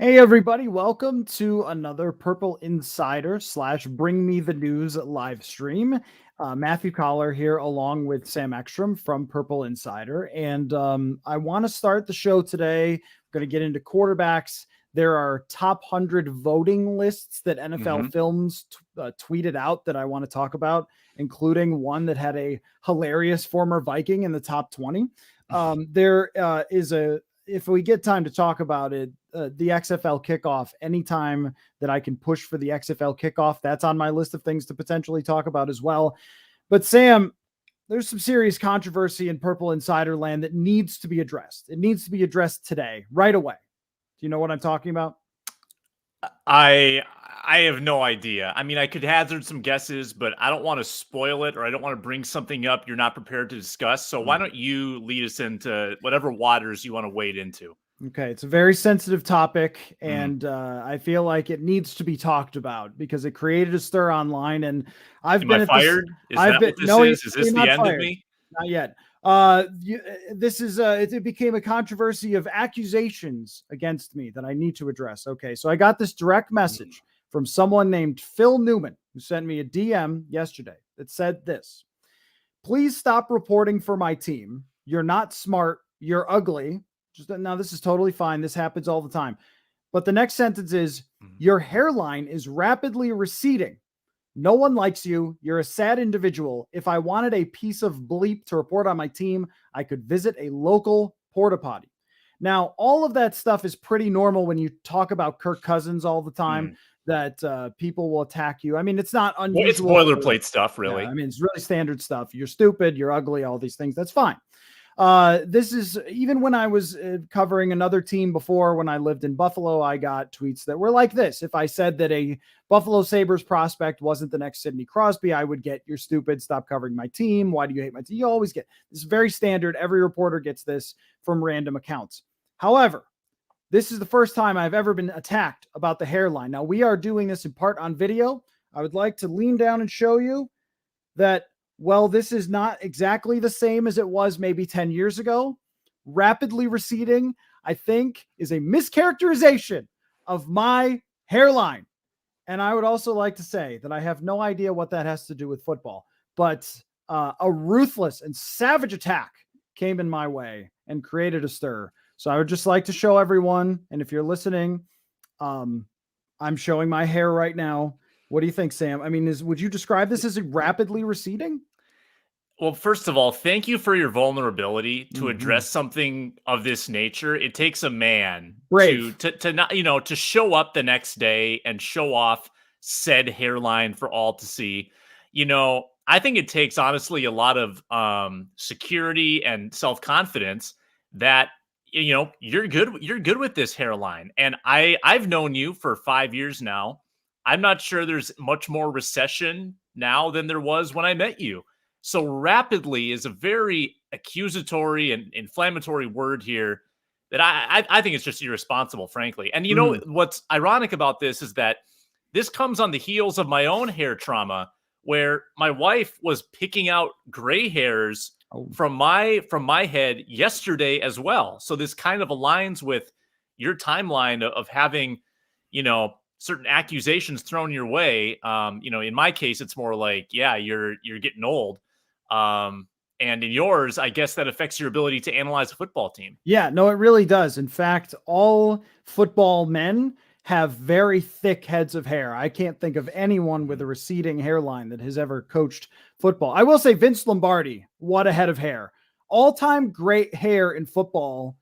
Hey everybody, welcome to another Purple Insider / Bring Me the News live stream. Matthew Coller here along with Sam Ekstrom from Purple Insider. And I want to start the show today. I'm going to get into quarterbacks. There are top 100 voting lists that NFL Films tweeted out that I want to talk about, including one that had a hilarious former Viking in the top 20. If we get time to talk about it, the XFL kickoff, anytime that I can push for the XFL kickoff, that's on my list of things to potentially talk about as well. But Sam, there's some serious controversy in Purple Insider land that needs to be addressed. It needs to be addressed today, right away. Do you know what I'm talking about? I have no idea. I mean, I could hazard some guesses, but I don't want to spoil it, or I don't want to bring something up you're not prepared to discuss. So why don't you lead us into whatever waters you want to wade into? Okay, it's a very sensitive topic, and I feel like it needs to be talked about because it created a stir online. And I've Am been I at fired? this. Is that what this is? Is this the end of me? Not yet. This is it became a controversy of accusations against me that I need to address. Okay, so I got this direct message from someone named Phil Newman who sent me a DM yesterday that said this: "Please stop reporting for my team. You're not smart. You're ugly." Now, this is totally fine. This happens all the time. But the next sentence is, "Your hairline is rapidly receding. No one likes you. You're a sad individual. If I wanted a piece of bleep to report on my team, I could visit a local porta potty." Now, all of that stuff is pretty normal when you talk about Kirk Cousins all the time, that people will attack you. I mean, it's not unusual. Well, it's boilerplate stuff, really. Yeah, I mean, it's really standard stuff. You're stupid. You're ugly. All these things. That's fine. This is even when I was covering another team before, when I lived in Buffalo, I got tweets that were like this. If I said that a Buffalo Sabres prospect wasn't the next Sidney Crosby, I would get, "You're stupid. Stop covering my team. Why do you hate my team?" You always get this. Is very standard. Every reporter gets this from random accounts. However, this is the first time I've ever been attacked about the hairline. Now, we are doing this in part on video. I would like to lean down and show you that, well, this is not exactly the same as it was maybe 10 years ago. Rapidly receding, I think, is a mischaracterization of my hairline. And I would also like to say that I have no idea what that has to do with football, but a ruthless and savage attack came in my way and created a stir. So I would just like to show everyone, and if you're listening, I'm showing my hair right now. What do you think, Sam? I mean, would you describe this as rapidly receding? Well, first of all, thank you for your vulnerability to address something of this nature. It takes a man to not, to show up the next day and show off said hairline for all to see. I think it takes, honestly, a lot of security and self-confidence that you're good with this hairline. And I've known you for 5 years now. I'm not sure there's much more recession now than there was when I met you. So rapidly is a very accusatory and inflammatory word here that I think it's just irresponsible, frankly. And what's ironic about this is that this comes on the heels of my own hair trauma, where my wife was picking out gray hairs from my head yesterday as well. So this kind of aligns with your timeline of having, certain accusations thrown your way. In my case, it's more like, yeah, you're getting old. And in yours, I guess that affects your ability to analyze a football team. Yeah, no, it really does. In fact, all football men have very thick heads of hair. I can't think of anyone with a receding hairline that has ever coached football. I will say Vince Lombardi, what a head of hair. All-time great hair in football.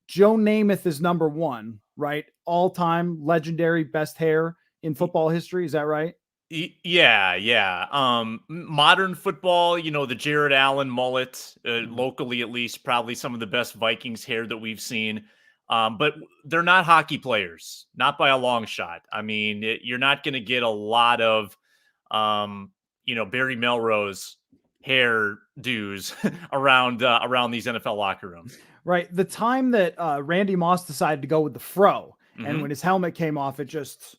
Joe Namath is number one, right? All-time legendary best hair in football history. Is that right? Yeah. Modern football, the Jared Allen mullet, locally at least, probably some of the best Vikings hair that we've seen. But they're not hockey players, not by a long shot. I mean, you're not going to get a lot of, Barry Melrose hair dues around these NFL locker rooms. Right. The time that Randy Moss decided to go with the fro, and when his helmet came off, it just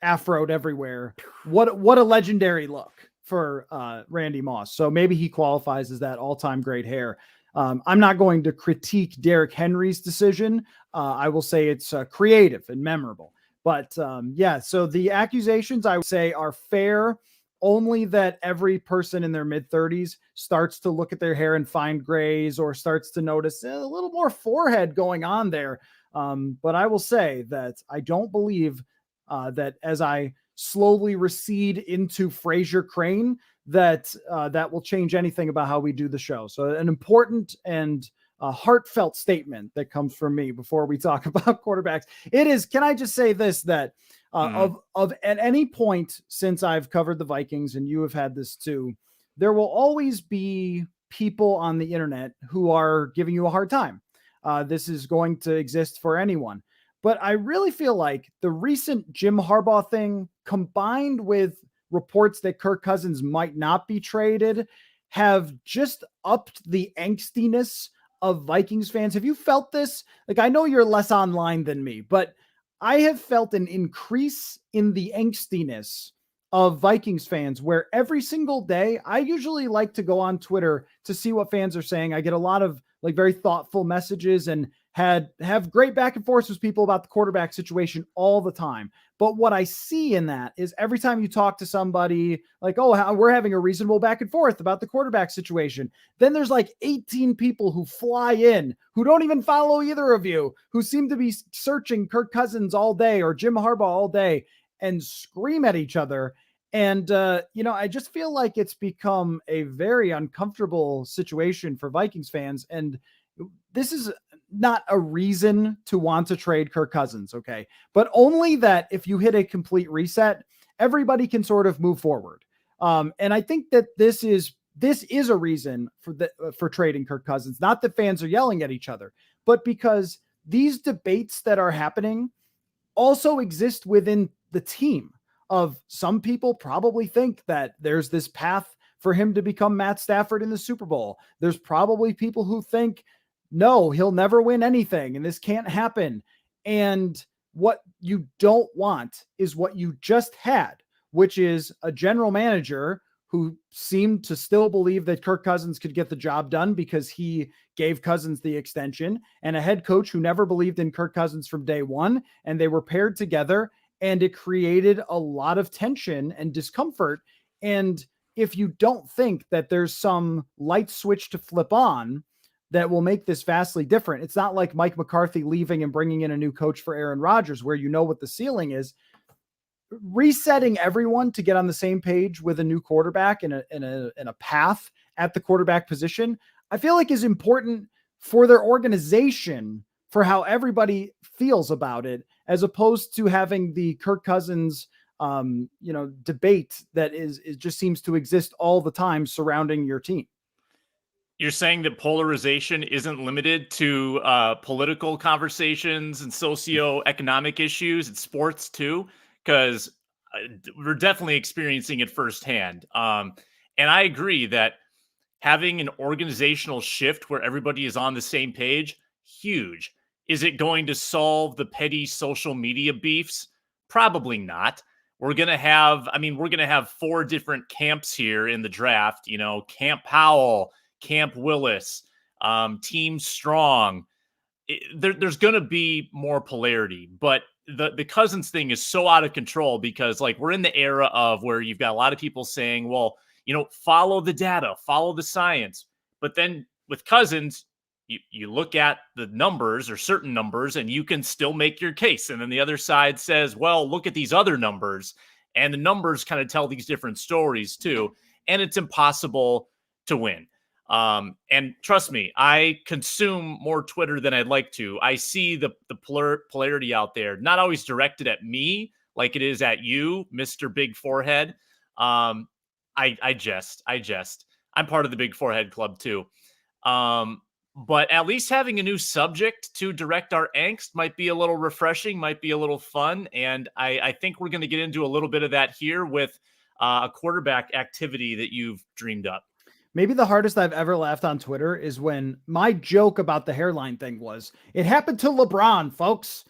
afroed everywhere. What a legendary look for Randy Moss. So maybe he qualifies as that all-time great hair. I'm not going to critique Derrick Henry's decision. I will say it's creative and memorable. But so the accusations, I would say, are fair, only that every person in their mid-30s starts to look at their hair and find grays, or starts to notice a little more forehead going on there. But I will say that I don't believe that as I slowly recede into Fraser Crane, that that will change anything about how we do the show. So an important and heartfelt statement that comes from me before we talk about quarterbacks. It is, can I just say this, that of at any point since I've covered the Vikings, and you have had this too, there will always be people on the internet who are giving you a hard time. This is going to exist for anyone. But I really feel like the recent Jim Harbaugh thing, combined with reports that Kirk Cousins might not be traded, have just upped the angstiness of Vikings fans. Have you felt this? Like, I know you're less online than me, but I have felt an increase in the angstiness of Vikings fans, where every single day, I usually like to go on Twitter to see what fans are saying. I get a lot of like very thoughtful messages, and have great back and forths with people about the quarterback situation all the time. But what I see in that is every time you talk to somebody like, oh, we're having a reasonable back and forth about the quarterback situation, then there's like 18 people who fly in who don't even follow either of you, who seem to be searching Kirk Cousins all day or Jim Harbaugh all day, and scream at each other. And, I just feel like it's become a very uncomfortable situation for Vikings fans. And this is not a reason to want to trade Kirk Cousins, okay? But only that if you hit a complete reset, everybody can sort of move forward. And I think that this is a reason for trading Kirk Cousins. Not that fans are yelling at each other, but because these debates that are happening also exist within the team. Of some people probably think that there's this path for him to become Matt Stafford in the Super Bowl. There's probably people who think, no, he'll never win anything and this can't happen. And what you don't want is what you just had, which is a general manager who seemed to still believe that Kirk Cousins could get the job done because he gave Cousins the extension, and a head coach who never believed in Kirk Cousins from day one. And they were paired together, and it created a lot of tension and discomfort. And if you don't think that there's some light switch to flip on that will make this vastly different, it's not like Mike McCarthy leaving and bringing in a new coach for Aaron Rodgers, where you know what the ceiling is. Resetting everyone to get on the same page with a new quarterback and a path at the quarterback position, I feel like is important for their organization, for how everybody feels about it, as opposed to having the Kirk Cousins, debate that it just seems to exist all the time surrounding your team. You're saying that polarization isn't limited to political conversations and socioeconomic issues. It's sports too, because we're definitely experiencing it firsthand. And I agree that having an organizational shift where everybody is on the same page, huge. Is it going to solve the petty social media beefs? Probably not. We're going to have 4 different camps here in the draft, Camp Howell, Camp Willis, Team Strong. There's going to be more polarity, but the Cousins thing is so out of control because we're in the era of where you've got a lot of people saying, well, follow the data, follow the science. But then with Cousins, you look at the numbers or certain numbers and you can still make your case. And then the other side says, well, look at these other numbers, and the numbers kind of tell these different stories too. And it's impossible to win. And trust me, I consume more Twitter than I'd like to. I see the polarity out there, not always directed at me like it is at you, Mr. Big Forehead. I jest. I'm part of the Big Forehead Club too. But at least having a new subject to direct our angst might be a little refreshing, might be a little fun. And I think we're going to get into a little bit of that here with a quarterback activity that you've dreamed up. Maybe the hardest I've ever laughed on Twitter is when my joke about the hairline thing was, it happened to LeBron, folks.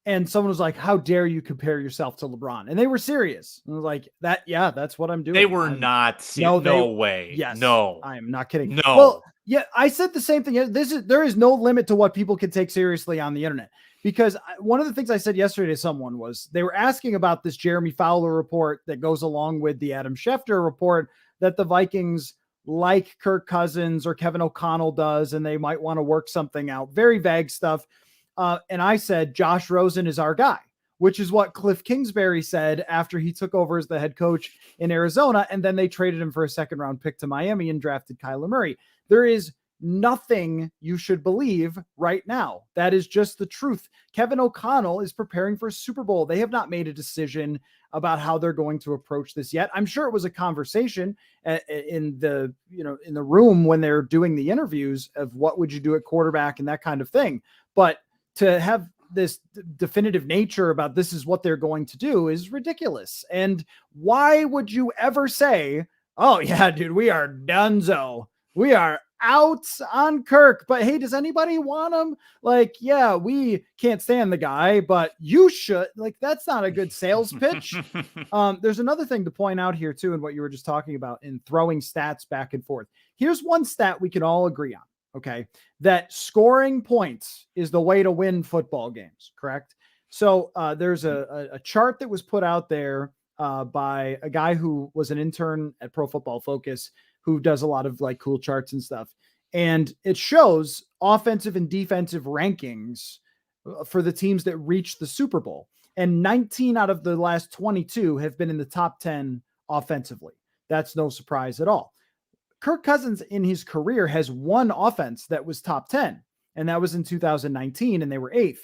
And someone was like, how dare you compare yourself to LeBron? And they were serious. And I was like, that's what I'm doing. They were not serious. No way. Yes. No. I am not kidding. No. Well, yeah, I said the same thing. There is no limit to what people can take seriously on the internet. Because one of the things I said yesterday to someone was they were asking about this Jeremy Fowler report that goes along with the Adam Schefter report that the Vikings like Kirk Cousins or Kevin O'Connell does, and they might want to work something out. Very vague stuff. And I said, Josh Rosen is our guy, which is what Cliff Kingsbury said after he took over as the head coach in Arizona. And then they traded him for a second-round pick to Miami and drafted Kyler Murray. There is nothing you should believe right now. That is just the truth. Kevin O'Connell is preparing for a Super Bowl. They have not made a decision about how they're going to approach this yet. I'm sure it was a conversation in the room when they're doing the interviews of what would you do at quarterback and that kind of thing. But to have this definitive nature about this is what they're going to do is ridiculous. And why would you ever say, oh yeah, dude, we are donezo. We are out on Kirk, but hey, does anybody want him? Like, yeah, we can't stand the guy, but you should. Like, that's not a good sales pitch. There's another thing to point out here too, in what you were just talking about in throwing stats back and forth. Here's one stat we can all agree on. Okay, that scoring points is the way to win football games, correct? So there's a chart that was put out there by a guy who was an intern at Pro Football Focus who does a lot of like cool charts and stuff. And it shows offensive and defensive rankings for the teams that reached the Super Bowl. And 19 out of the last 22 have been in the top 10 offensively. That's no surprise at all. Kirk Cousins in his career has one offense that was top 10, and that was in 2019, and they were 8th.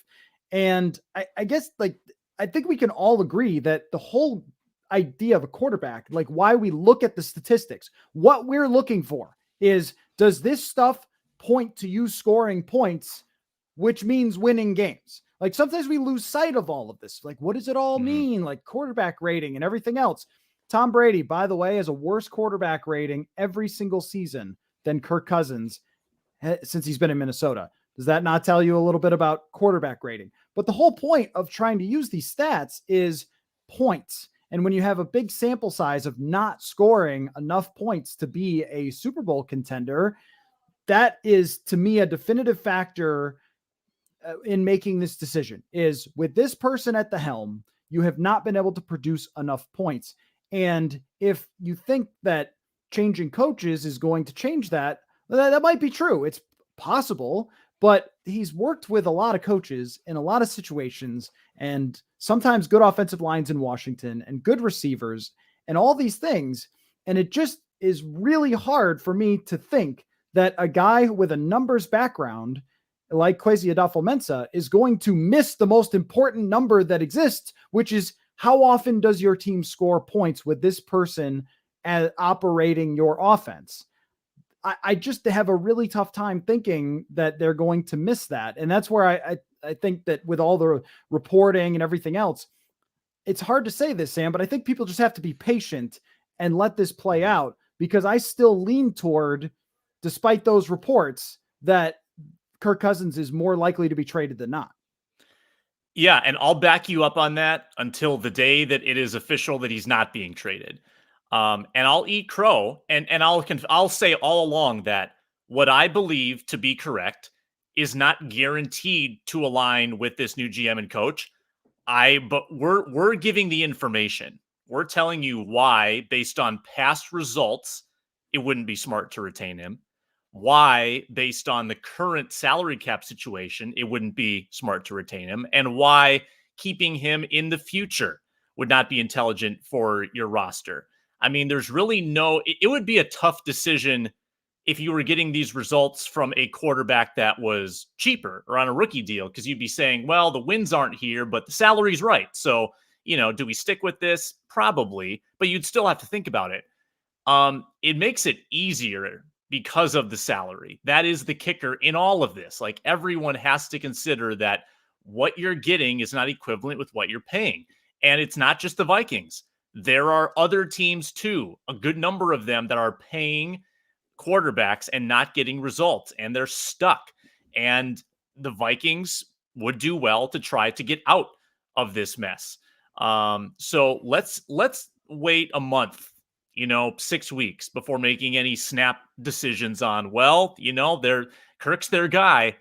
And I guess I think we can all agree that the whole idea of a quarterback, like why we look at the statistics, what we're looking for is, does this stuff point to you scoring points, which means winning games? Like sometimes we lose sight of all of this. Like, what does it all mean? Like quarterback rating and everything else. Tom Brady, by the way, has a worse quarterback rating every single season than Kirk Cousins since he's been in Minnesota. Does that not tell you a little bit about quarterback rating? But the whole point of trying to use these stats is points. And when you have a big sample size of not scoring enough points to be a Super Bowl contender, that is, to me, a definitive factor in making this decision. Is with this person at the helm, you have not been able to produce enough points. And if you think that changing coaches is going to change that, that might be true. It's possible, but he's worked with a lot of coaches in a lot of situations, and sometimes good offensive lines in Washington and good receivers and all these things. And it just is really hard for me to think that a guy with a numbers background like Kwesi Adolfo-Mensah is going to miss the most important number that exists, which is how often does your team score points with this person operating your offense? I just have a really tough time thinking that they're going to miss that. And that's where I think that with all the reporting and everything else, it's hard to say this, Sam, but I think people just have to be patient and let this play out, because I still lean toward, despite those reports, that Kirk Cousins is more likely to be traded than not. Yeah, and I'll back you up on that until the day that it is official that he's not being traded. And I'll eat crow, and I'll say all along that what I believe to be correct is not guaranteed to align with this new GM and coach. But we're giving the information. We're telling you why, based on past results, it wouldn't be smart to retain him. Why, based on the current salary cap situation, it wouldn't be smart to retain him, and why keeping him in the future would not be intelligent for your roster. I mean, there's really it would be a tough decision if you were getting these results from a quarterback that was cheaper or on a rookie deal, because you'd be saying, well, the wins aren't here, but the salary's right. So, do we stick with this? Probably, but you'd still have to think about it. It makes it easier because of the salary. That is the kicker in all of this. Like, everyone has to consider that what you're getting is not equivalent with what you're paying. And it's not just the Vikings. There are other teams too, a good number of them, that are paying quarterbacks and not getting results, and they're stuck. And the Vikings would do well to try to get out of this mess. So let's wait a month, 6 weeks before making any snap decisions on, Kirk's their guy.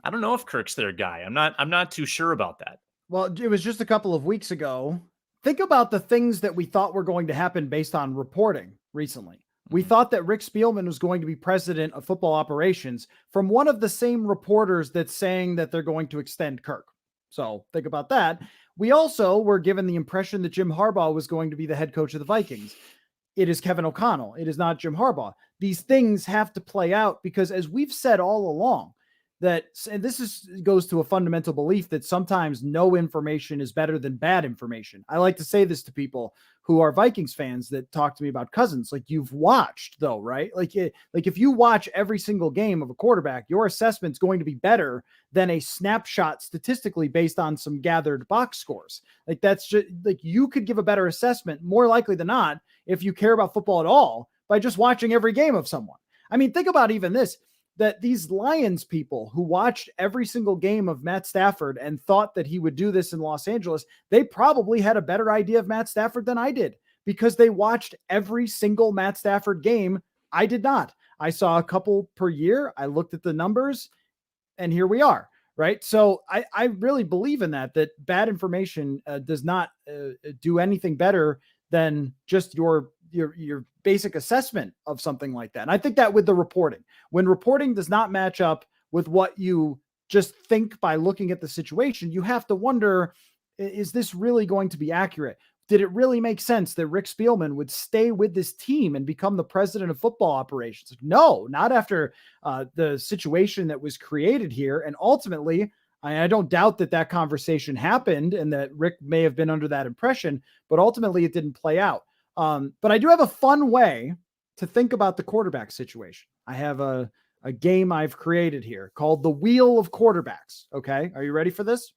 I don't know if Kirk's their guy. I'm not too sure about that. Well, it was just a couple of weeks ago. Think about the things that we thought were going to happen based on reporting recently. We thought that Rick Spielman was going to be president of football operations from one of the same reporters that's saying that they're going to extend Kirk. So think about that. We also were given the impression that Jim Harbaugh was going to be the head coach of the Vikings. It is Kevin O'Connell. It is not Jim Harbaugh. These things have to play out because, as we've said all along, and this goes to a fundamental belief that sometimes no information is better than bad information. I like to say this to people who are Vikings fans that talk to me about Cousins. Like, you've watched though, right? Like if you watch every single game of a quarterback, your assessment's going to be better than a snapshot statistically based on some gathered box scores. Like, that's just like, you could give a better assessment more likely than not if you care about football at all by just watching every game of someone. I mean, think about even this, that these Lions people who watched every single game of Matt Stafford and thought that he would do this in Los Angeles, they probably had a better idea of Matt Stafford than I did because they watched every single Matt Stafford game. I did not. I saw a couple per year. I looked at the numbers and here we are. Right. So I really believe in that bad information does not do anything better than just your basic assessment of something like that. And I think that with the reporting, when reporting does not match up with what you just think by looking at the situation, you have to wonder, is this really going to be accurate? Did it really make sense that Rick Spielman would stay with this team and become the president of football operations? No, not after the situation that was created here. And ultimately, I don't doubt that conversation happened and that Rick may have been under that impression, but ultimately it didn't play out. But I do have a fun way to think about the quarterback situation. I have a game I've created here called the Wheel of Quarterbacks. Okay. Are you ready for this?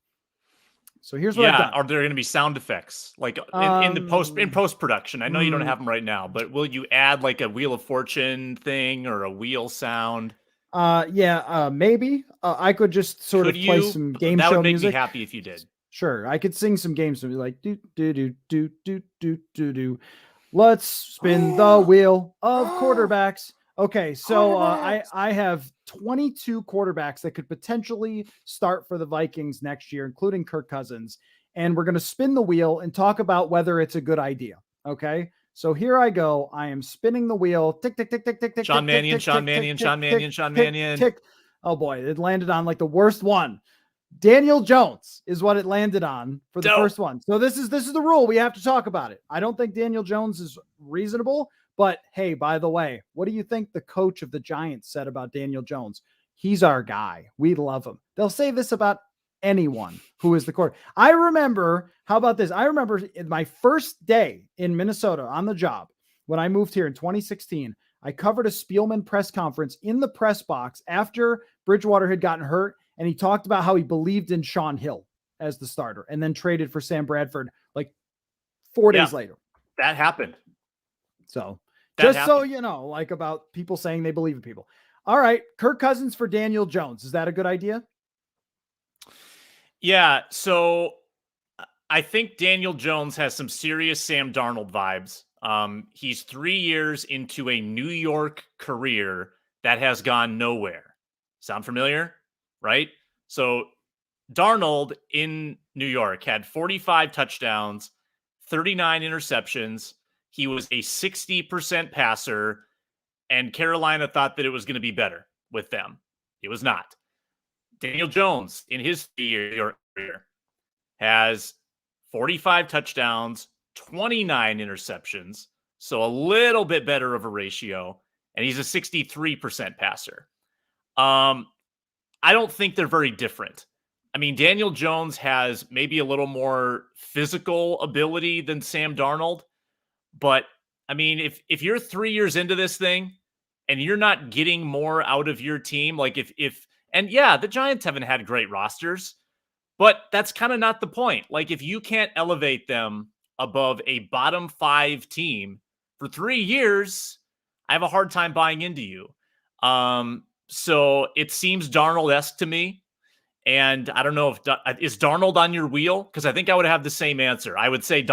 So here's what I've done. Are there going to be sound effects like in post production? I know you don't have them right now, but will you add like a Wheel of Fortune thing or a wheel sound? Maybe I could just sort of play some game show music. That would make me happy if you did. Sure. I could sing some games and be like, do, do, do, do, do, do, do, do. Let's spin the wheel of quarterbacks. Okay, so I have 22 quarterbacks that could potentially start for the Vikings next year, including Kirk Cousins. And we're going to spin the wheel and talk about whether it's a good idea. Okay, so here I go. I am spinning the wheel. Tick, tick, tick, tick, tick, tick. Sean Mannion, Sean Mannion, Sean Mannion, Sean Mannion. Oh boy, it landed on like the worst one. Daniel Jones is what it landed on for the first one. So this is the rule. We have to talk about it. I don't think Daniel Jones is reasonable, but hey, by the way, what do you think the coach of the Giants said about Daniel Jones? He's our guy. We love him. They'll say this about anyone who is the quarterback. I remember, how about this? I remember in my first day in Minnesota on the job, when I moved here in 2016, I covered a Spielman press conference in the press box after Bridgewater had gotten hurt. And he talked about how he believed in Sean Hill as the starter and then traded for Sam Bradford like 4 days later. That happened. So so you know, like about people saying they believe in people. All right. Kirk Cousins for Daniel Jones. Is that a good idea? Yeah. So I think Daniel Jones has some serious Sam Darnold vibes. He's 3 years into a New York career that has gone nowhere. Sound familiar? Right? So Darnold in New York had 45 touchdowns, 39 interceptions. He was a 60% passer, and Carolina thought that it was going to be better with them. It was not. Daniel Jones in his 3-year career has 45 touchdowns, 29 interceptions, so a little bit better of a ratio, and he's a 63% passer. I don't think they're very different. I mean, Daniel Jones has maybe a little more physical ability than Sam Darnold. But, I mean, if you're 3 years into this thing and you're not getting more out of your team, like the Giants haven't had great rosters, but that's kind of not the point. Like, if you can't elevate them above a bottom 5 team for 3 years, I have a hard time buying into you. So it seems Darnold-esque to me. And I don't know if is Darnold on your wheel? Because I think I would have the same answer. I would say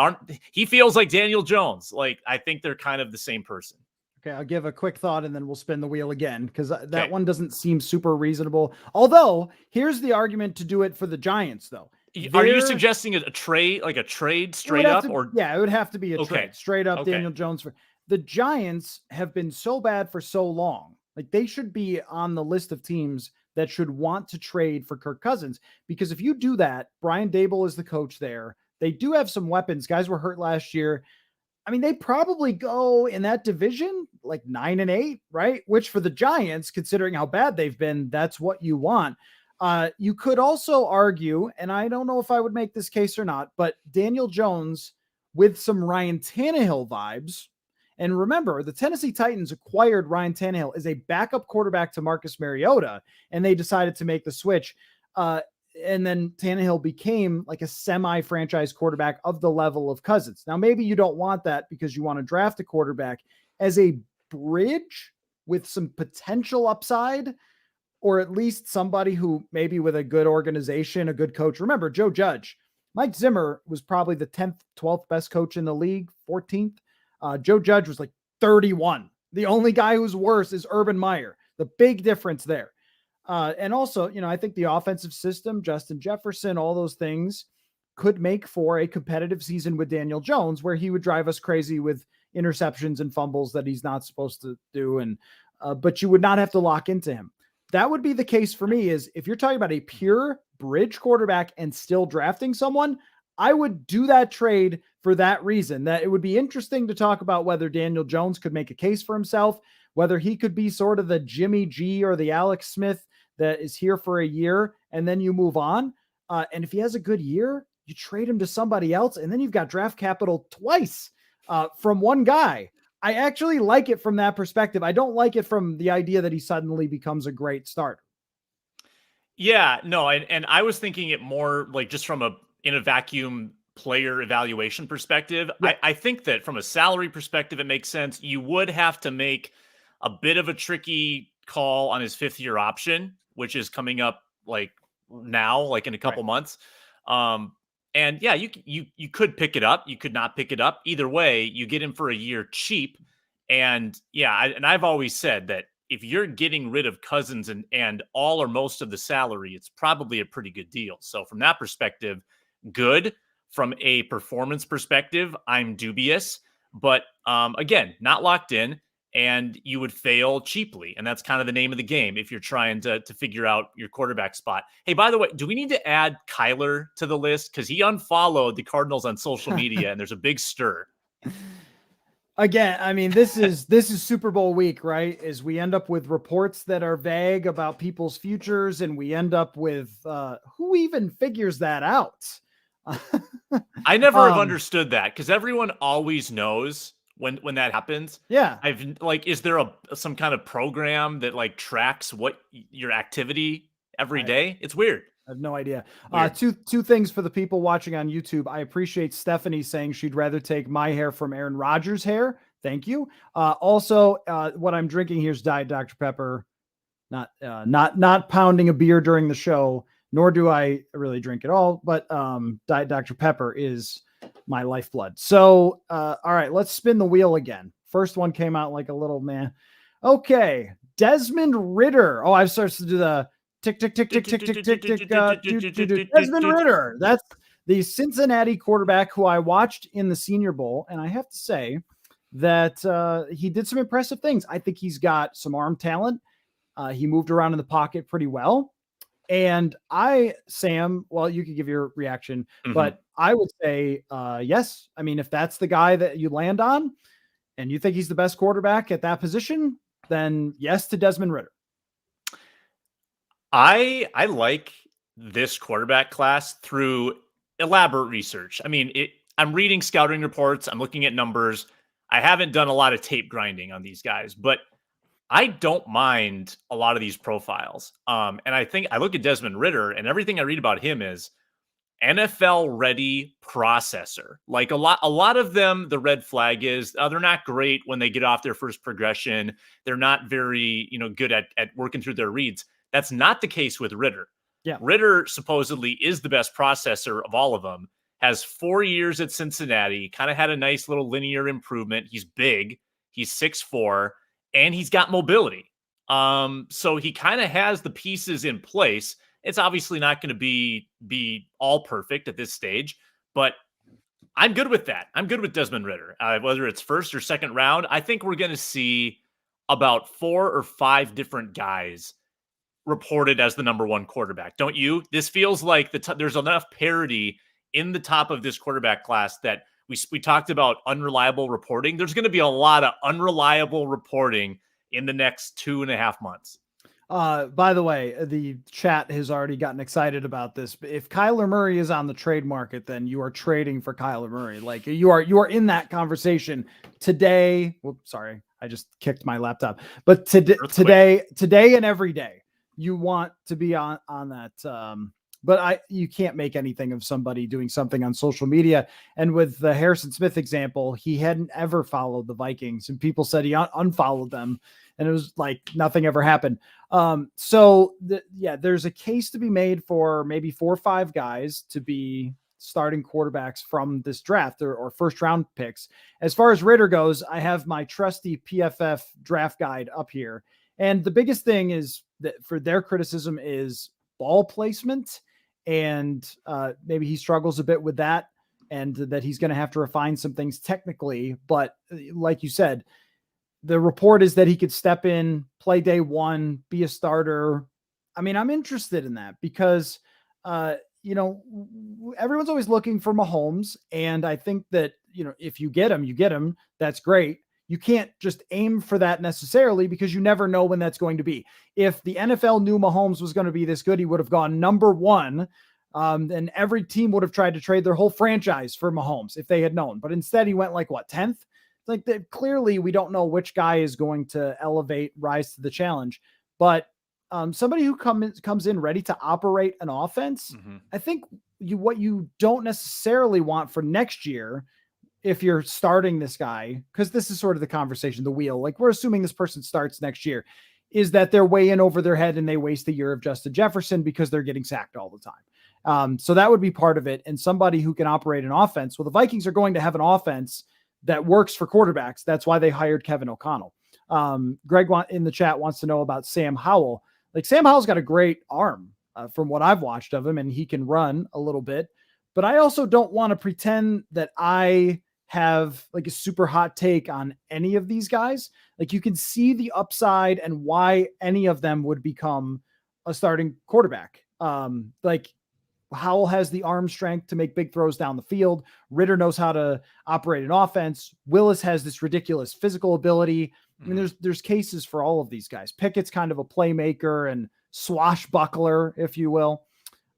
he feels like Daniel Jones. Like, I think they're kind of the same person. Okay, I'll give a quick thought and then we'll spin the wheel again because that one doesn't seem super reasonable. Although, here's the argument to do it for the Giants, though. Are you suggesting a trade, like a trade straight up? Yeah, it would have to be a trade. Straight up Daniel Jones. The Giants have been so bad for so long. Like, they should be on the list of teams that should want to trade for Kirk Cousins. Because if you do that, Brian Daboll is the coach there. They do have some weapons. Guys were hurt last year. I mean, they probably go in that division like 9-8, right? Which for the Giants, considering how bad they've been, that's what you want. You could also argue, and I don't know if I would make this case or not, but Daniel Jones with some Ryan Tannehill vibes. And remember, the Tennessee Titans acquired Ryan Tannehill as a backup quarterback to Marcus Mariota, and they decided to make the switch. And then Tannehill became like a semi-franchise quarterback of the level of Cousins. Now, maybe you don't want that because you want to draft a quarterback as a bridge with some potential upside, or at least somebody who maybe with a good organization, a good coach. Remember, Joe Judge, Mike Zimmer was probably the 10th, 12th best coach in the league, 14th. Joe Judge was like 31. The only guy who's worse is Urban Meyer. The big difference there. And also, I think the offensive system, Justin Jefferson, all those things could make for a competitive season with Daniel Jones, where he would drive us crazy with interceptions and fumbles that he's not supposed to do. And, but you would not have to lock into him. That would be the case for me is if you're talking about a pure bridge quarterback and still drafting someone, I would do that trade for that reason. That it would be interesting to talk about whether Daniel Jones could make a case for himself, whether he could be sort of the Jimmy G or the Alex Smith that is here for a year and then you move on. And if he has a good year, you trade him to somebody else. And then you've got draft capital twice from one guy. I actually like it from that perspective. I don't like it from the idea that he suddenly becomes a great starter. Yeah, no. And I was thinking it more like just from in a vacuum player evaluation perspective. Yeah. I think that from a salary perspective, it makes sense. You would have to make a bit of a tricky call on his 5th-year option, which is coming up like now, like in a couple months. And yeah, you could pick it up. You could not pick it up. Either way, you get him for a year cheap. And yeah, I've always said that if you're getting rid of Cousins and all or most of the salary, it's probably a pretty good deal. So from that perspective, good. From a performance perspective, I'm dubious. But again, not locked in. And you would fail cheaply. And that's kind of the name of the game if you're trying to figure out your quarterback spot. Hey, by the way, do we need to add Kyler to the list? Because he unfollowed the Cardinals on social media and there's a big stir. Again, I mean, this is Super Bowl week, right? As we end up with reports that are vague about people's futures, and we end up with who even figures that out? I never have understood that because everyone always knows when that happens. Yeah. Is there some kind of program that like tracks what your activity every day? It's weird. I have no idea. Two things for the people watching on YouTube. I appreciate Stephanie saying she'd rather take my hair from Aaron Rodgers' hair. Thank you. Also, what I'm drinking here is Diet Dr. Pepper. Not pounding a beer during the show, nor do I really drink at all, but Diet Dr. Pepper is my lifeblood. So, all right, let's spin the wheel again. First one came out like a little man. Okay. Desmond Ritter. Oh, I've started to do the tick, tick, tick, tick, tick, tick, tick, tick, Desmond Ritter. That's the Cincinnati quarterback who I watched in the Senior Bowl. And I have to say that he did some impressive things. I think he's got some arm talent. He moved around in the pocket pretty well. And Sam, well, you could give your reaction, but I would say, yes. I mean, if that's the guy that you land on and you think he's the best quarterback at that position, then yes to Desmond Ritter. I like this quarterback class through elaborate research. I mean, I'm reading scouting reports. I'm looking at numbers. I haven't done a lot of tape grinding on these guys, but I don't mind a lot of these profiles. And I think I look at Desmond Ritter and everything I read about him is NFL ready processor. Like a lot of them, the red flag is they're not great when they get off their first progression. They're not very, good at working through their reads. That's not the case with Ritter. Yeah. Ritter supposedly is the best processor of all of them, has 4 years at Cincinnati, kind of had a nice little linear improvement. He's big, he's 6'4", and he's got mobility. So he kind of has the pieces in place. It's obviously not going to be all perfect at this stage, but I'm good with that. I'm good with Desmond Ritter. Whether it's first or second round, I think we're going to see about 4 or 5 different guys reported as the number one quarterback. Don't you? This feels like there's enough parity in the top of this quarterback class that we talked about unreliable reporting. There's going to be a lot of unreliable reporting in the next 2.5 months. By the way, the chat has already gotten excited about this. If Kyler Murray is on the trade market, then you are trading for Kyler Murray. Like you are in that conversation today. Whoops, sorry, I just kicked my laptop. But today and every day, you want to be on that. But you can't make anything of somebody doing something on social media. And with the Harrison Smith example, he hadn't ever followed the Vikings, and people said he unfollowed them, and it was like nothing ever happened. So there's a case to be made for maybe 4 or 5 guys to be starting quarterbacks from this draft or first round picks. As far as Ritter goes, I have my trusty PFF draft guide up here. And the biggest thing is that for their criticism is ball placement. And maybe he struggles a bit with that, and that he's going to have to refine some things technically. But like you said, the report is that he could step in, play day one, be a starter. I mean, I'm interested in that because, everyone's always looking for Mahomes. And I think that, if you get him, that's great. You can't just aim for that necessarily because you never know when that's going to be. If the NFL knew Mahomes was going to be this good, he would have gone number one. And every team would have tried to trade their whole franchise for Mahomes if they had known. But instead he went 10th. Like that, clearly we don't know which guy is going to rise to the challenge. But somebody who comes in ready to operate an offense, I think what you don't necessarily want for next year, if you're starting this guy, because this is sort of the conversation, the wheel, like we're assuming this person starts next year, is that they're way in over their head and they waste a year of Justin Jefferson because they're getting sacked all the time. So that would be part of it. And somebody who can operate an offense. Well, the Vikings are going to have an offense that works for quarterbacks. That's why they hired Kevin O'Connell. Greg in the chat wants to know about Sam Howell. Like Sam Howell's got a great arm from what I've watched of him, and he can run a little bit. But I also don't want to pretend that I have like a super hot take on any of these guys. Like you can see the upside and why any of them would become a starting quarterback. Like Howell has the arm strength to make big throws down the field. Ritter knows how to operate an offense. Willis has this ridiculous physical ability. I mean, there's cases for all of these guys. Pickett's kind of a playmaker and swashbuckler, if you will.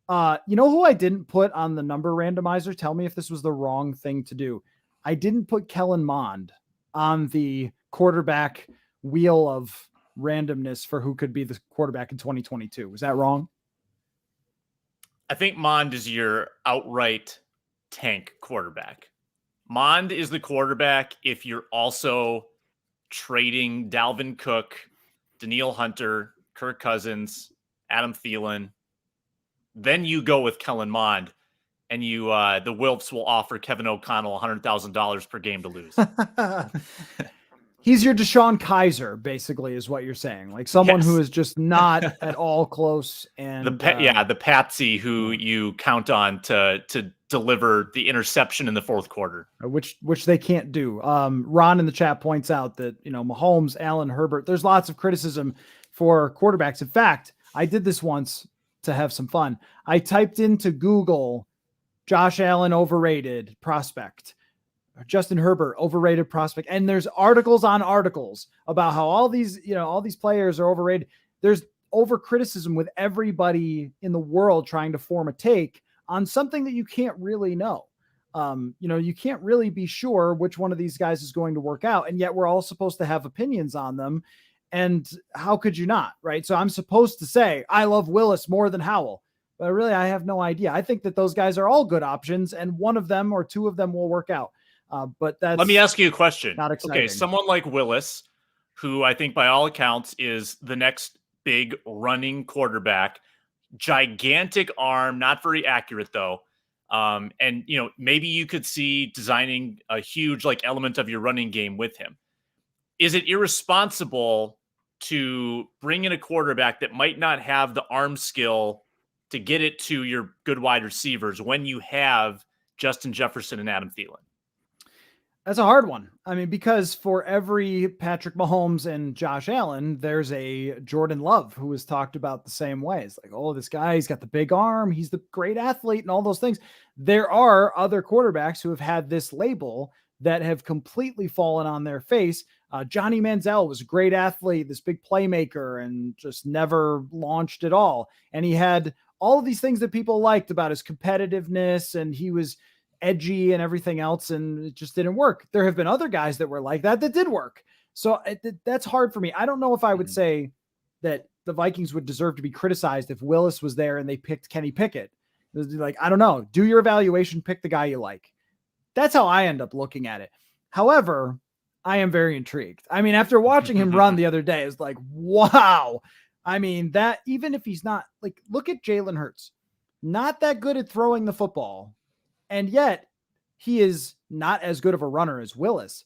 You know who I didn't put on the number randomizer? Tell me if this was the wrong thing to do. I didn't put Kellen Mond on the quarterback wheel of randomness for who could be the quarterback in 2022. Was that wrong? I think Mond is your outright tank quarterback. Mond is the quarterback if you're also trading Dalvin Cook, Danielle Hunter, Kirk Cousins, Adam Thielen. Then you go with Kellen Mond. And the Wilfs will offer Kevin O'Connell $100,000 per game to lose. He's your Deshaun Kaiser, basically, is what you're saying. Like someone who is just not at all close. And the patsy who you count on to deliver the interception in the fourth quarter, which they can't do. Ron in the chat points out that Mahomes, Allen, Herbert. There's lots of criticism for quarterbacks. In fact, I did this once to have some fun. I typed into Google Josh Allen overrated prospect, Justin Herbert overrated prospect. And there's articles on articles about how all these players are overrated. There's over criticism with everybody in the world trying to form a take on something that you can't really know. You can't really be sure which one of these guys is going to work out. And yet we're all supposed to have opinions on them. And how could you not? Right. So I'm supposed to say, I love Willis more than Howell. But really, I have no idea. I think that those guys are all good options, and one of them or two of them will work out. But let me ask you a question. Not exciting. Okay, someone like Willis, who I think by all accounts is the next big running quarterback. gigantic arm, not very accurate though. And maybe you could see designing a huge like element of your running game with him. Is it irresponsible to bring in a quarterback that might not have the arm skill to get it to your good wide receivers when you have Justin Jefferson and Adam Thielen? That's a hard one. I mean, because for every Patrick Mahomes and Josh Allen, there's a Jordan Love who is talked about the same way. It's like, oh, this guy, he's got the big arm. He's the great athlete and all those things. There are other quarterbacks who have had this label that have completely fallen on their face. Johnny Manziel was a great athlete, this big playmaker, and just never launched at all. And he had all of these things that people liked about his competitiveness, and he was edgy and everything else, and it just didn't work. There have been other guys that were like that did work. So that's hard for me. I don't know if I would say that the Vikings would deserve to be criticized if Willis was there and they picked Kenny Pickett. It was like, I don't know. Do your evaluation, pick the guy you like. That's how I end up looking at it. However, I am very intrigued. I mean, after watching him run the other day, it's like, wow. I mean, that even if he's not like, look at Jalen Hurts, not that good at throwing the football. And yet he is not as good of a runner as Willis,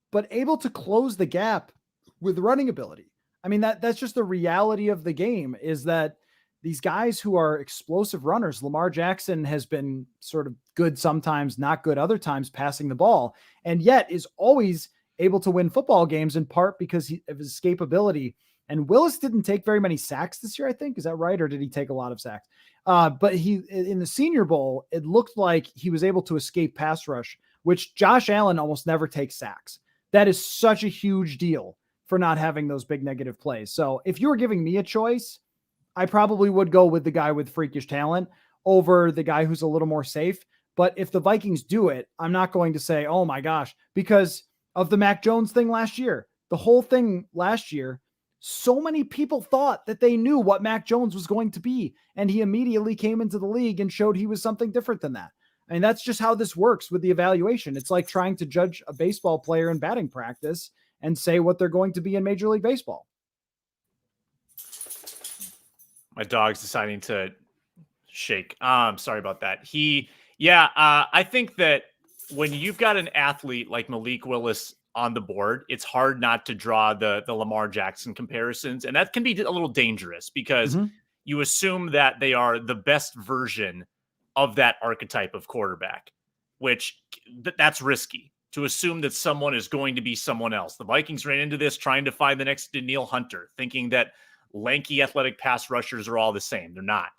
but able to close the gap with running ability. I mean, that's just the reality of the game, is that these guys who are explosive runners, Lamar Jackson has been sort of good sometimes, not good other times passing the ball, and yet is always able to win football games in part because of his escapability. And Willis didn't take very many sacks this year, I think. Is that right? Or did he take a lot of sacks? But he, in the Senior Bowl, it looked like he was able to escape pass rush, which Josh Allen almost never takes sacks. That is such a huge deal for not having those big negative plays. So if you were giving me a choice, I probably would go with the guy with freakish talent over the guy who's a little more safe. But if the Vikings do it, I'm not going to say, oh my gosh, because of the Mac Jones thing last year. The whole thing last year, so many people thought that they knew what Mac Jones was going to be, and he immediately came into the league and showed he was something different than that. I mean, that's just how this works with the evaluation. It's like trying to judge a baseball player in batting practice and say what they're going to be in Major League Baseball. My dog's deciding to shake. Sorry about that. I think that when you've got an athlete like Malik Willis on the board, it's hard not to draw the Lamar Jackson comparisons. And that can be a little dangerous because you assume that they are the best version of that archetype of quarterback, which that's risky to assume that someone is going to be someone else. The Vikings ran into this trying to find the next Daniil Hunter, thinking that lanky athletic pass rushers are all the same. They're not.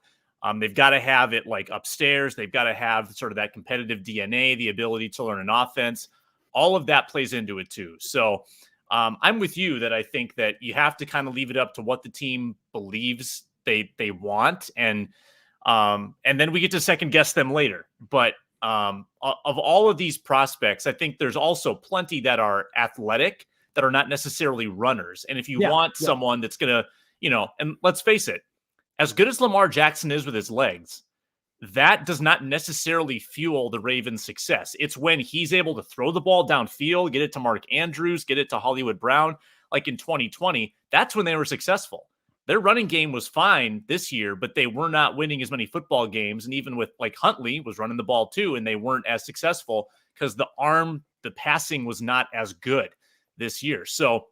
They've got to have it like upstairs. They've got to have sort of that competitive DNA, the ability to learn an offense. All of that plays into it too. So I'm with you that I think that you have to kind of leave it up to what the team believes they want. And then we get to second guess them later. But of all of these prospects, I think there's also plenty that are athletic that are not necessarily runners. And if you want someone that's going to, and let's face it, as good as Lamar Jackson is with his legs, that does not necessarily fuel the Ravens' success. It's when he's able to throw the ball downfield, get it to Mark Andrews, get it to Hollywood Brown, like in 2020. That's when they were successful. Their running game was fine this year, but they were not winning as many football games. And even with like Huntley was running the ball too, and they weren't as successful because the passing was not as good this year. So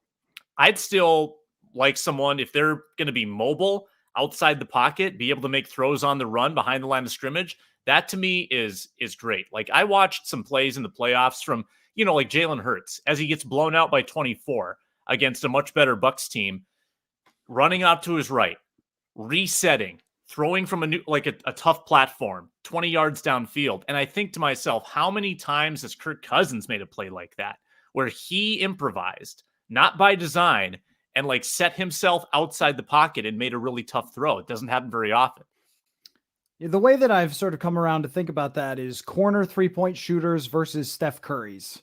I'd still like someone, if they're going to be mobile outside the pocket, be able to make throws on the run behind the line of scrimmage. That to me is great. Like I watched some plays in the playoffs from, like Jalen Hurts as he gets blown out by 24 against a much better Bucs team, running out to his right, resetting, throwing from a tough platform, 20 yards downfield. And I think to myself, how many times has Kirk Cousins made a play like that where he improvised, not by design, and like set himself outside the pocket and made a really tough throw? It doesn't happen very often. The way that I've sort of come around to think about that is corner 3-point shooters versus Steph Curry's.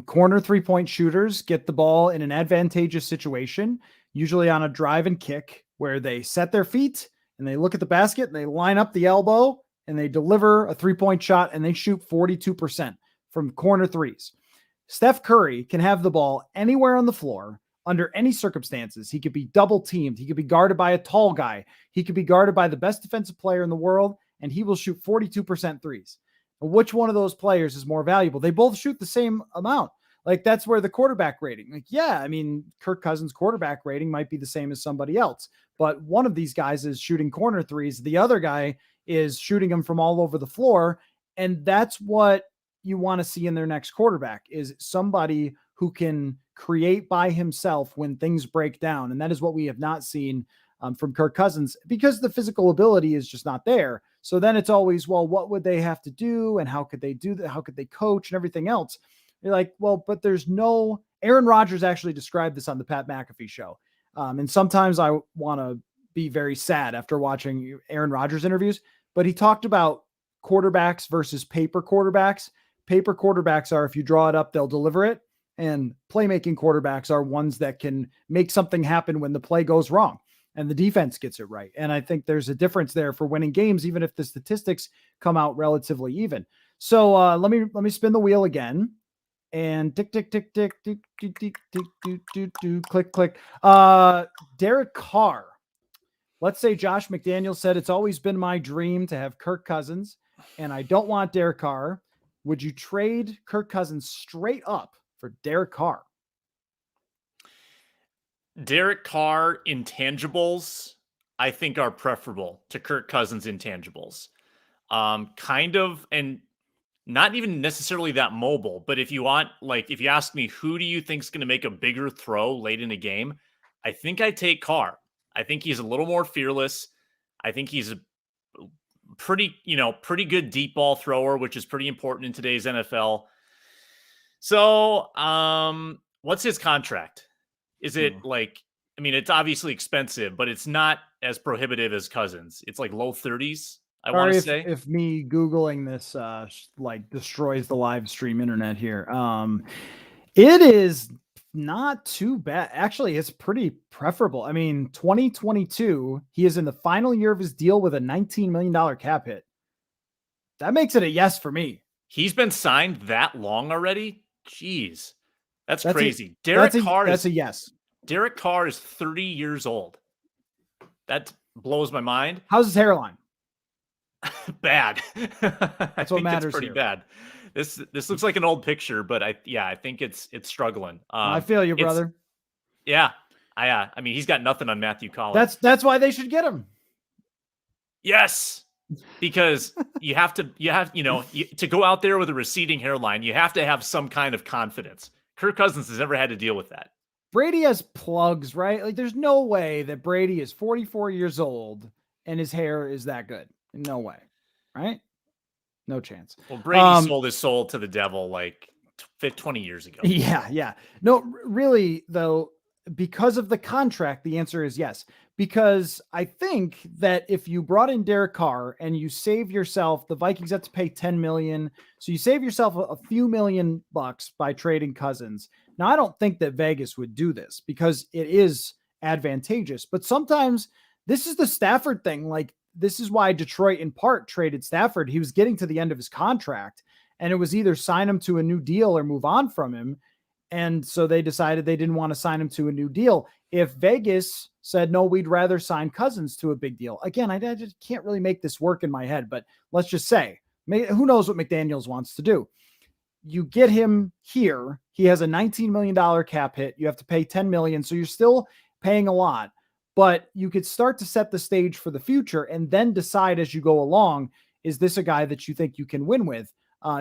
Corner 3-point shooters get the ball in an advantageous situation, usually on a drive and kick, where they set their feet and they look at the basket and they line up the elbow and they deliver a 3-point shot and they shoot 42% from corner threes. Steph Curry can have the ball anywhere on the floor under any circumstances. He could be double teamed. He could be guarded by a tall guy. He could be guarded by the best defensive player in the world, and he will shoot 42% threes. Which one of those players is more valuable? They both shoot the same amount. Like, that's where the quarterback rating, like, yeah, I mean, Kirk Cousins' quarterback rating might be the same as somebody else, but one of these guys is shooting corner threes. The other guy is shooting them from all over the floor. And that's what you want to see in their next quarterback, is somebody who can create by himself when things break down. And that is what we have not seen from Kirk Cousins, because the physical ability is just not there. So then it's always, well, what would they have to do? And how could they do that? How could they coach and everything else? You're like, well, but there's no. Aaron Rodgers actually described this on the Pat McAfee show. And sometimes I want to be very sad after watching Aaron Rodgers interviews, but he talked about quarterbacks versus paper quarterbacks. Paper quarterbacks are, if you draw it up, they'll deliver it. And playmaking quarterbacks are ones that can make something happen when the play goes wrong and the defense gets it right. And I think there's a difference there for winning games, even if the statistics come out relatively even. So let me spin the wheel again. And tick, tick, tick, tick, tick, tick, tick, tick, tick, tick, tick, click, click. Derek Carr. Let's say Josh McDaniels said, it's always been my dream to have Kirk Cousins, and I don't want Derek Carr. Would you trade Kirk Cousins straight up for Derek Carr? Derek Carr intangibles, I think, are preferable to Kirk Cousins intangibles. Kind of, and not even necessarily that mobile, but if you ask me, who do you think is going to make a bigger throw late in a game? I think I take Carr. I think he's a little more fearless. I think he's a pretty good deep ball thrower, which is pretty important in today's NFL. So, what's his contract? Is it it's obviously expensive, but it's not as prohibitive as Cousins. It's like low 30s. I want to say, if me Googling this destroys the live stream internet here. It is not too bad. Actually, it's pretty preferable. I mean, 2022, he is in the final year of his deal with a $19 million cap hit. That makes it a yes for me. He's been signed that long already? Jeez. That's crazy. That's a yes. Derek Carr is 30 years old. That blows my mind. How's his hairline? Bad. That's what matters. It's pretty bad. This looks like an old picture, but I think it's struggling. I feel you, brother. Yeah. I mean, he's got nothing on Matthew Collins. That's why they should get him. Yes. Because you have to go out there with a receding hairline, you have to have some kind of confidence. Kirk Cousins has never had to deal with that. Brady has plugs, right? Like, there's no way that Brady is 44 years old and his hair is that good. No way. Right? No chance. Well, Brady sold his soul to the devil like 20 years ago. Yeah. No, really, though, because of the contract, the answer is yes. Because I think that if you brought in Derek Carr and you save yourself, the Vikings have to pay $10 million. So you save yourself a few $1 million by trading Cousins. Now, I don't think that Vegas would do this because it is advantageous, but sometimes this is the Stafford thing. Like, this is why Detroit in part traded Stafford. He was getting to the end of his contract and it was either sign him to a new deal or move on from him. And so they decided they didn't want to sign him to a new deal. If Vegas said, no, we'd rather sign Cousins to a big deal. Again, I just can't really make this work in my head, but let's just say, who knows what McDaniels wants to do. You get him here. He has a $19 million cap hit. You have to pay $10 million. So you're still paying a lot, but you could start to set the stage for the future and then decide as you go along, is this a guy that you think you can win with?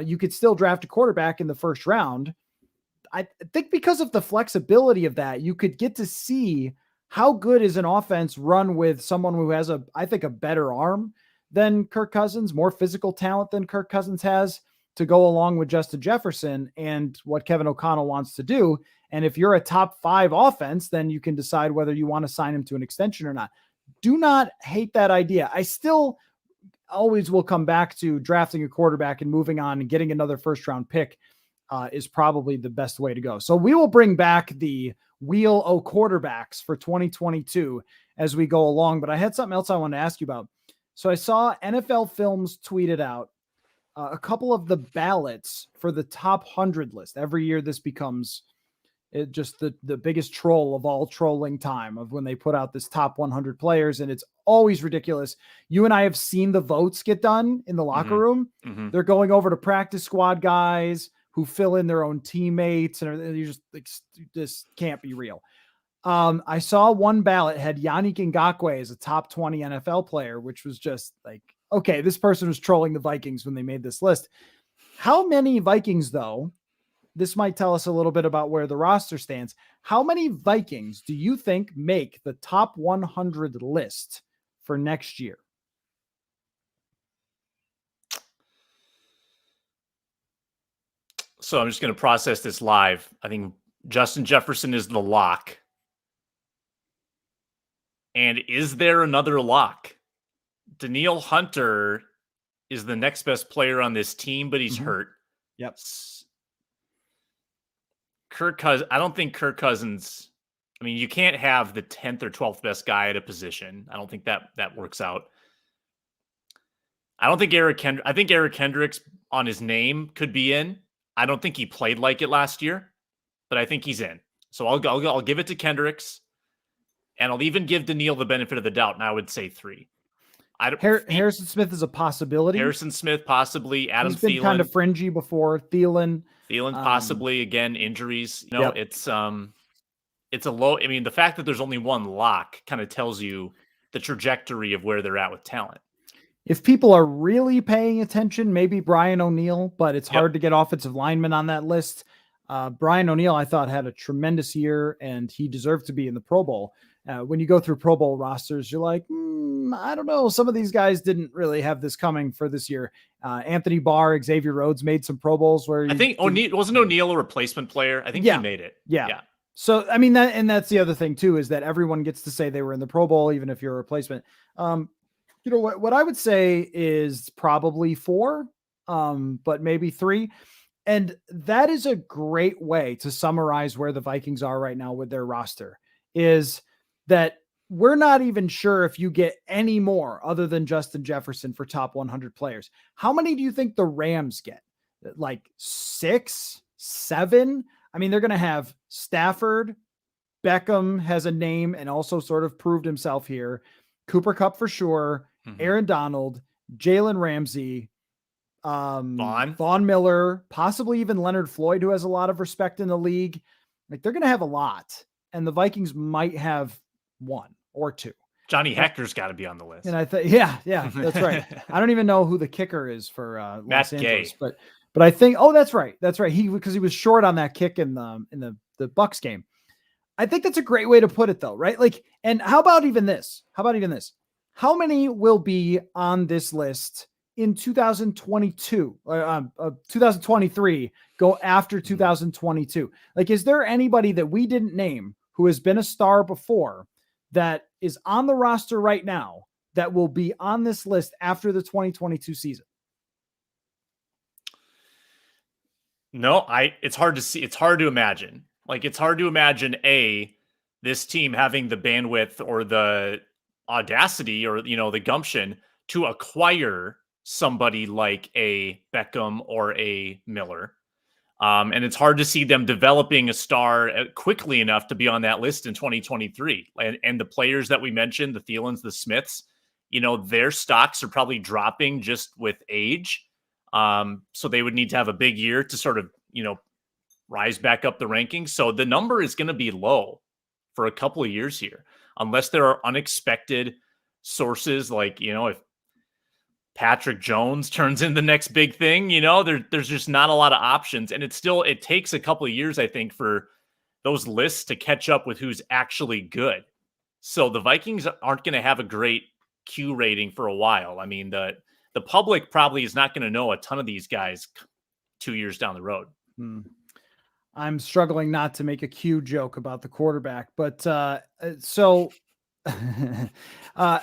You could still draft a quarterback in the first round. I think because of the flexibility of that, you could get to see how good is an offense run with someone who has I think a better arm than Kirk Cousins, more physical talent than Kirk Cousins has to go along with Justin Jefferson and what Kevin O'Connell wants to do. And if you're a top 5 offense, then you can decide whether you want to sign him to an extension or not. Do not hate that idea. I still always will come back to drafting a quarterback and moving on and getting another first round pick is probably the best way to go. So we will bring back the wheel o quarterbacks for 2022 as we go along. But I had something else I wanted to ask you about. So I saw NFL Films tweeted out a couple of the ballots for the top 100 list. Every year this becomes just the biggest troll of all trolling time of when they put out this top 100 players, and it's always ridiculous. You and I have seen the votes get done in the locker room. They're going over to practice squad guys who fill in their own teammates, and you just like, this can't be real. I saw one ballot had Yannick Ngakoue as a top 20 NFL player, which was just like, okay, this person was trolling the Vikings when they made this list. How many Vikings, though, this might tell us a little bit about where the roster stands. How many Vikings do you think make the top 100 list for next year? So I'm just going to process this live. I think Justin Jefferson is the lock. And is there another lock? Danielle Hunter is the next best player on this team, but he's hurt. Yep. Kirk Cousins. I don't think Kirk Cousins. I mean, you can't have the 10th or 12th best guy at a position. I don't think that works out. I don't think I think Eric Hendricks on his name could be in. I don't think he played like it last year, but I think he's in. So I'll give it to Kendricks, and I'll even give Danielle the benefit of the doubt, and I would say 3. Harrison Smith is a possibility. Harrison Smith, possibly. Adam He's been Thielen. Kind of fringy before. Thielen possibly. Again, injuries. It's a low. I mean, the fact that there's only one lock kind of tells you the trajectory of where they're at with talent. If people are really paying attention, maybe Brian O'Neill, but it's hard to get offensive linemen on that list. Brian O'Neill, I thought, had a tremendous year, and he deserved to be in the Pro Bowl. When you go through Pro Bowl rosters, you're like, I don't know. Some of these guys didn't really have this coming for this year. Anthony Barr, Xavier Rhodes made some Pro Bowls where I think wasn't O'Neill a replacement player? I think he made it. Yeah. So, I mean, that's the other thing too, is that everyone gets to say they were in the Pro Bowl, even if you're a replacement. What I would say is probably 4, but maybe 3. And that is a great way to summarize where the Vikings are right now with their roster, is that we're not even sure if you get any more other than Justin Jefferson for top 100 players. How many do you think the Rams get? Like 6, 7? I mean, they're going to have Stafford. Beckham has a name and also sort of proved himself here. Cooper Kupp for sure. Aaron Donald, Jalen Ramsey, Von Miller, possibly even Leonard Floyd, who has a lot of respect in the league. Like, they're going to have a lot, and the Vikings might have 1 or 2. Johnny Hector's got to be on the list. And I think, yeah, that's right. I don't even know who the kicker is for Los Angeles, Gay. but I think, that's right. Because he was short on that kick in the Bucks game. I think that's a great way to put it, though, right? Like, and how about even this? How many will be on this list in 2022, 2023, go after 2022? Like, is there anybody that we didn't name who has been a star before that is on the roster right now that will be on this list after the 2022 season? No, it's hard to see. It's hard to imagine. Like, it's hard to imagine this team having the bandwidth or the audacity or, the gumption to acquire somebody like a Beckham or a Miller. And it's hard to see them developing a star quickly enough to be on that list in 2023. And the players that we mentioned, the Thielens, the Smiths, their stocks are probably dropping just with age. So they would need to have a big year to sort of, rise back up the rankings. So the number is going to be low for a couple of years here, unless there are unexpected sources like, if Patrick Jones turns in the next big thing, there's just not a lot of options. And it takes a couple of years, I think, for those lists to catch up with who's actually good. So the Vikings aren't going to have a great Q rating for a while. I mean, the public probably is not going to know a ton of these guys 2 years down the road. I'm struggling not to make a Q joke about the quarterback, but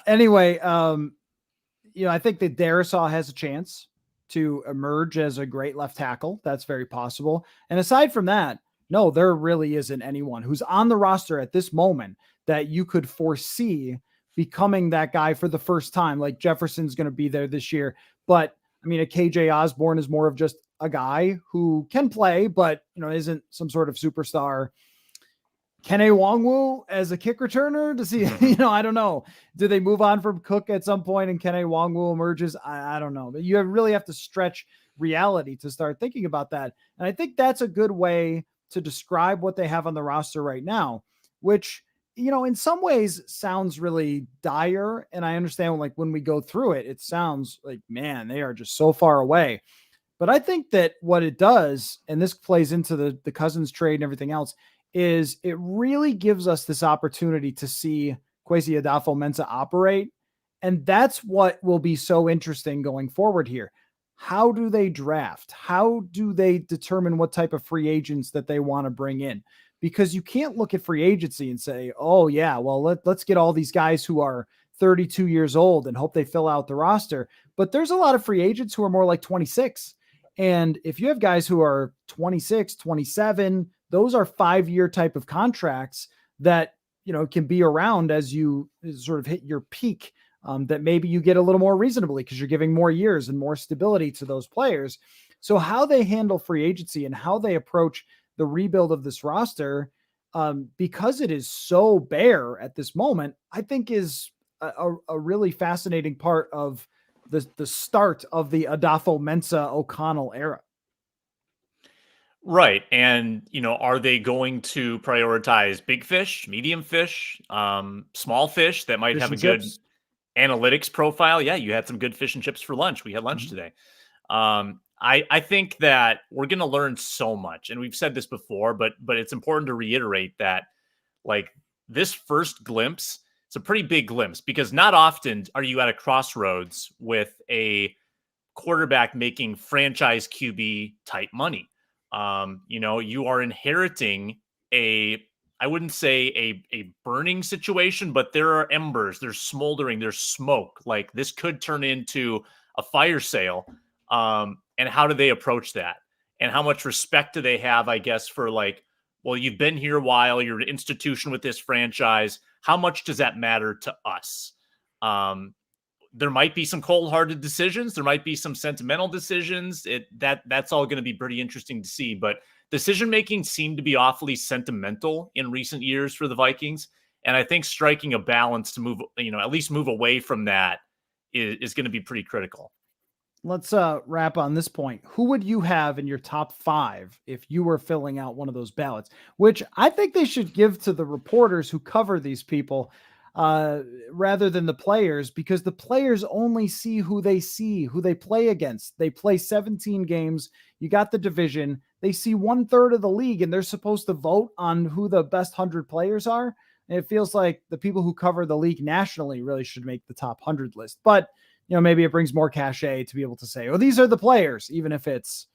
anyway, I think that Darisaw has a chance to emerge as a great left tackle. That's very possible. And aside from that, no, there really isn't anyone who's on the roster at this moment that you could foresee becoming that guy for the first time. Like, Jefferson's going to be there this year, but I mean, a KJ Osborne is more of just a guy who can play, but isn't some sort of superstar. Kene Nwangwu as a kick returner to see, I don't know. Do they move on from Cook at some point and Kene Nwangwu emerges? I don't know. But you really have to stretch reality to start thinking about that. And I think that's a good way to describe what they have on the roster right now, which, in some ways sounds really dire. And I understand when we go through it, it sounds like, man, they are just so far away. But I think that what it does, and this plays into the Cousins trade and everything else, is it really gives us this opportunity to see Kwesi Adolfo-Mensah operate. And that's what will be so interesting going forward here. How do they draft? How do they determine what type of free agents that they want to bring in? Because you can't look at free agency and say, oh yeah, well, let's get all these guys who are 32 years old and hope they fill out the roster. But there's a lot of free agents who are more like 26. And if you have guys who are 26, 27, those are 5-year type of contracts that, can be around as you sort of hit your peak, that maybe you get a little more reasonably because you're giving more years and more stability to those players. So how they handle free agency and how they approach the rebuild of this roster, because it is so bare at this moment, I think is a really fascinating part of the start of the Adolfo-Mensah O'Connell era. Right. And, are they going to prioritize big fish, medium fish, small fish that might have a good analytics profile? Yeah, you had some good fish and chips for lunch. We had lunch today. I think that we're going to learn so much. And we've said this before, but it's important to reiterate that this first glimpse, it's a pretty big glimpse because not often are you at a crossroads with a quarterback making franchise QB type money. You are inheriting I wouldn't say a burning situation, but there are embers, there's smoldering, there's smoke. This could turn into a fire sale. And how do they approach that? And how much respect do they have, I guess, for well, you've been here a while, you're an institution with this franchise. How much does that matter to us? There might be some cold-hearted decisions. There might be some sentimental decisions. That's all going to be pretty interesting to see. But decision-making seemed to be awfully sentimental in recent years for the Vikings. And I think striking a balance to move, at least move away from that is going to be pretty critical. Let's wrap on this point. Who would you have in your top 5 if you were filling out one of those ballots, which I think they should give to the reporters who cover these people rather than the players, because the players only see, who they play against. They play 17 games. You got the division. They see 1/3 of the league and they're supposed to vote on who the best 100 players are. And it feels like the people who cover the league nationally really should make the top 100 list. But maybe it brings more cachet to be able to say, oh, these are the players, even if it's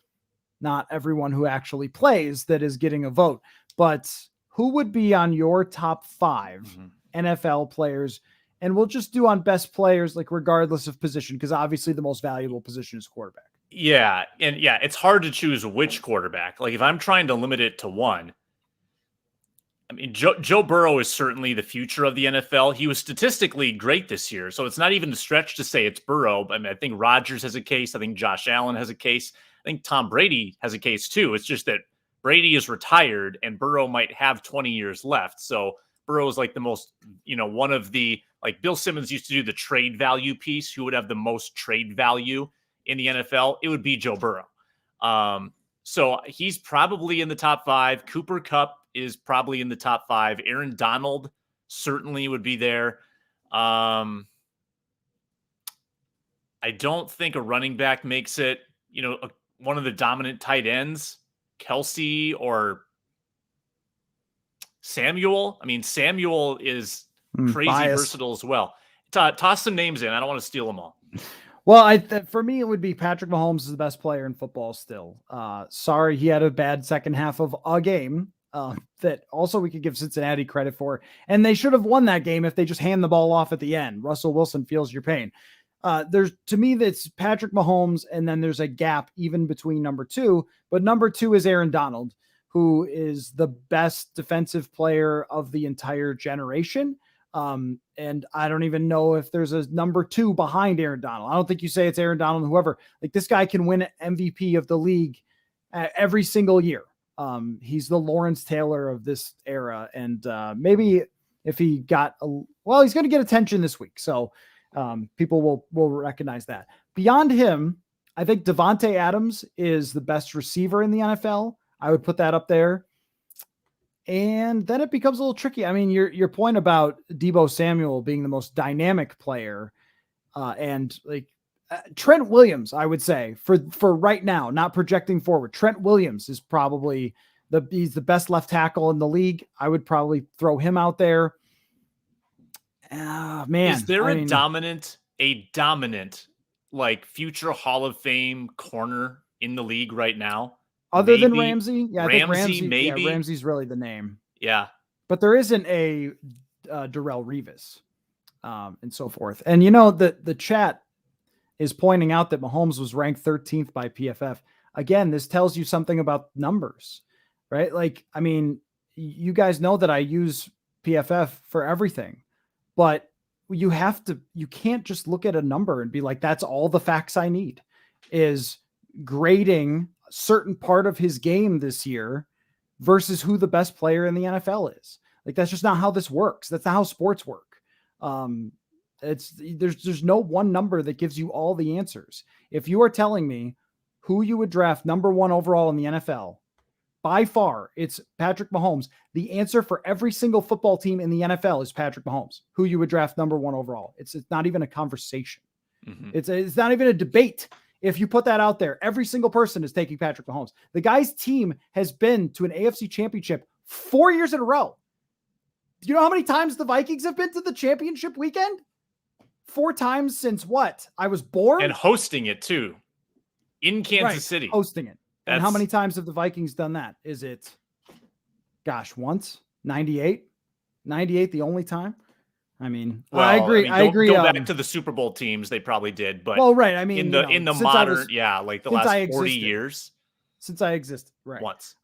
not everyone who actually plays that is getting a vote. But who would be on your top 5 NFL players? And we'll just do on best players, regardless of position, because obviously the most valuable position is quarterback. Yeah. And yeah, it's hard to choose which quarterback. If I'm trying to limit it to one, I mean, Joe Burrow is certainly the future of the NFL. He was statistically great this year, so it's not even a stretch to say it's Burrow. I mean, I think Rodgers has a case. I think Josh Allen has a case. I think Tom Brady has a case too. It's just that Brady is retired and Burrow might have 20 years left. So Burrow is the most, one of the, Bill Simmons used to do the trade value piece. Who would have the most trade value in the NFL? It would be Joe Burrow. So he's probably in the top 5. Cooper Kupp is probably in the top 5. Aaron Donald certainly would be there. I don't think a running back makes it, one of the dominant tight ends, Kelsey or Samuel. I mean, Samuel is crazy versatile as well. Toss some names in. I don't want to steal them all. Well, for me, it would be Patrick Mahomes is the best player in football still. Sorry, he had a bad second half of a game that also we could give Cincinnati credit for. And they should have won that game if they just hand the ball off at the end. Russell Wilson feels your pain. To me, that's Patrick Mahomes, and then there's a gap even between number 2. But number 2 is Aaron Donald, who is the best defensive player of the entire generation. And I don't even know if there's a number 2 behind Aaron Donald. I don't think you say it's Aaron Donald, whoever. This guy can win MVP of the league every single year. He's the Lawrence Taylor of this era. And maybe if he got, he's going to get attention this week. So people will recognize that. Beyond him, I think Devontae Adams is the best receiver in the NFL. I would put that up there. And then it becomes a little tricky. I mean, your point about Deebo Samuel being the most dynamic player, and like Trent Williams, I would say for right now, not projecting forward, Trent Williams is probably he's the best left tackle in the league. I would probably throw him out there. Man, is there a dominant like future Hall of Fame corner in the league right now? Other than Ramsey? Yeah, I think Ramsey, maybe. Yeah, Ramsey's really the name. Yeah. But there isn't a Darrelle Revis and so forth. And the chat is pointing out that Mahomes was ranked 13th by PFF. Again, this tells you something about numbers, right? Like, I mean, you guys know that I use PFF for everything, but you can't just look at a number and be like, that's all the facts I need, is grading a certain part of his game this year versus who the best player in the NFL is. Like, that's just not how this works. That's not how sports work. There's no one number that gives you all the answers. If you are telling me who you would draft number 1 overall in the NFL, by far, it's Patrick Mahomes. The answer for every single football team in the NFL is Patrick Mahomes, who you would draft number 1 overall. It's not even a conversation. Mm-hmm. It's not even a debate. If you put that out there, every single person is taking Patrick Mahomes. The guy's team has been to an AFC championship 4 years in a row. Do you know how many times the Vikings have been to the championship weekend? 4 times since what? I was born? And hosting it too. In Kansas City. Hosting it. And how many times have the Vikings done that? Is it, once? 98? 98 the only time? I mean, I agree. I agree. Go back to the Super Bowl teams, they probably did. But right. I mean, in the modern, like the last 40 years. Since I existed, right? Once.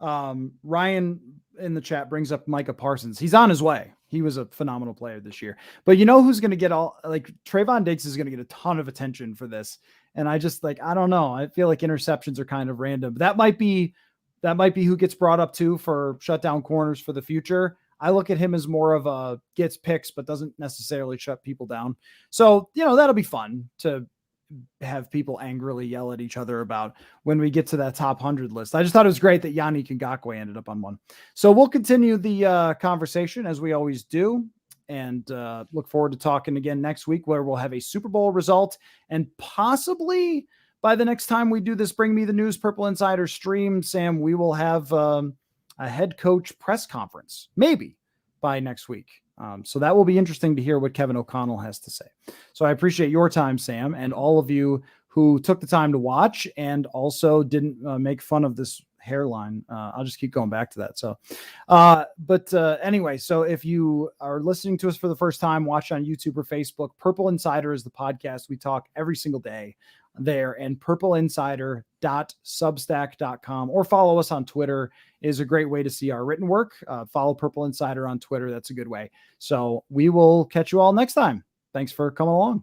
Ryan in the chat brings up Micah Parsons. He's on his way. He was a phenomenal player this year. But you know who's going to get Trayvon Diggs is going to get a ton of attention for this. And I just I don't know. I feel like interceptions are kind of random. That might be who gets brought up too for shutdown corners for the future. I look at him as more of a gets picks, but doesn't necessarily shut people down. So, that'll be fun to have people angrily yell at each other about when we get to that top 100 list. I just thought it was great that Yannick Ngakoue ended up on one. So we'll continue the conversation as we always do, and look forward to talking again next week, where we'll have a Super Bowl result, and possibly by the next time we do this Bring Me the News Purple Insider stream, Sam, we will have a head coach press conference, maybe by next week. So that will be interesting to hear what Kevin O'Connell has to say. So I appreciate your time, Sam, and all of you who took the time to watch and also didn't make fun of this hairline. I'll just keep going back to that. So, anyway, so if you are listening to us for the first time, watch on YouTube or Facebook. Purple Insider is the podcast. We talk every single day there, and purpleinsider.substack.com, or follow us on Twitter is a great way to see our written work. Follow Purple Insider on Twitter. That's a good way. So we will catch you all next time. Thanks for coming along.